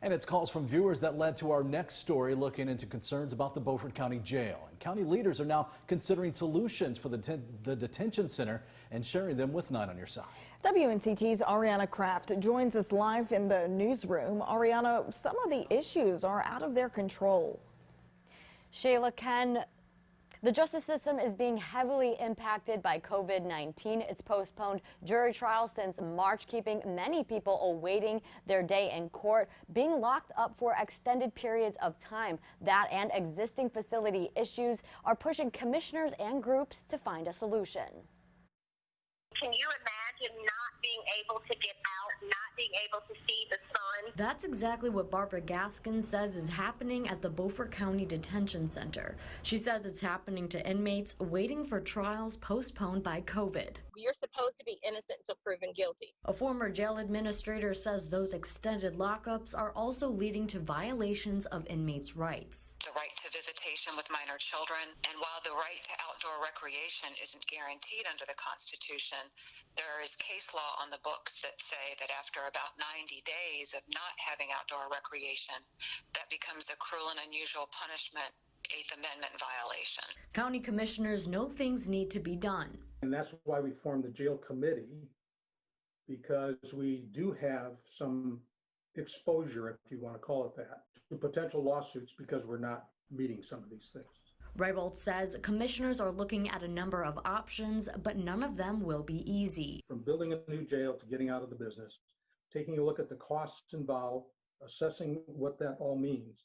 And it's calls from viewers that led to our next story looking into concerns about the Beaufort County Jail. And county leaders are now considering solutions for the detention center and sharing them with 9 on Your Side. WNCT's Ariana Kraft joins us live in the newsroom. Ariana, some of the issues are out of their control. Shayla, Ken, the justice system is being heavily impacted by COVID-19. It's postponed jury trials since March, keeping many people awaiting their day in court, being locked up for extended periods of time. That and existing facility issues are pushing commissioners and groups to find a solution. Can you imagine not being able to get out, not being able to see the sun? That's exactly what Barbara Gaskin says is happening at the Beaufort County Detention Center. She says it's happening to inmates waiting for trials postponed by COVID. You're supposed to be innocent until proven guilty. A former jail administrator says those extended lockups are also leading to violations of inmates' rights. The right to visitation with minor children, and while the right to outdoor recreation isn't guaranteed under the Constitution, there is case law on the books that say that after about 90 days of not having outdoor recreation, that becomes a cruel and unusual punishment, 8th Amendment violation. County commissioners know things need to be done. And that's why we formed the jail committee, because we do have some exposure, if you want to call it that, to potential lawsuits because we're not meeting some of these things. Reibold says commissioners are looking at a number of options, but none of them will be easy. From building a new jail to getting out of the business, taking a look at the costs involved, assessing what that all means,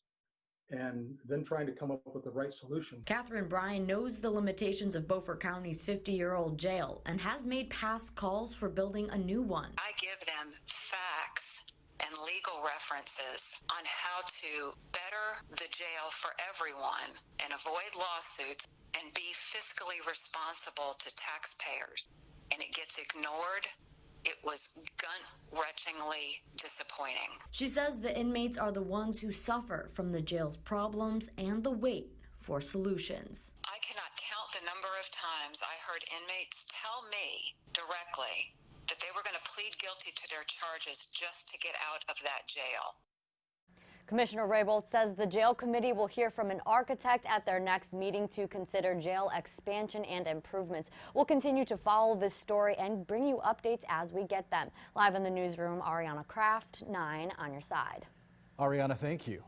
and then trying to come up with the right solution. Catherine Bryan knows the limitations of Beaufort County's 50-year-old jail and has made past calls for building a new one. I give them facts and legal references on how to better the jail for everyone and avoid lawsuits and be fiscally responsible to taxpayers. And it gets ignored. It was gut-wrenchingly disappointing. She says the inmates are the ones who suffer from the jail's problems and the wait for solutions. I cannot count the number of times I heard inmates tell me directly that they were going to plead guilty to their charges just to get out of that jail. Commissioner Reibold says the jail committee will hear from an architect at their next meeting to consider jail expansion and improvements. We'll continue to follow this story and bring you updates as we get them. Live in the newsroom, Ariana Kraft, 9 on Your Side. Ariana, thank you.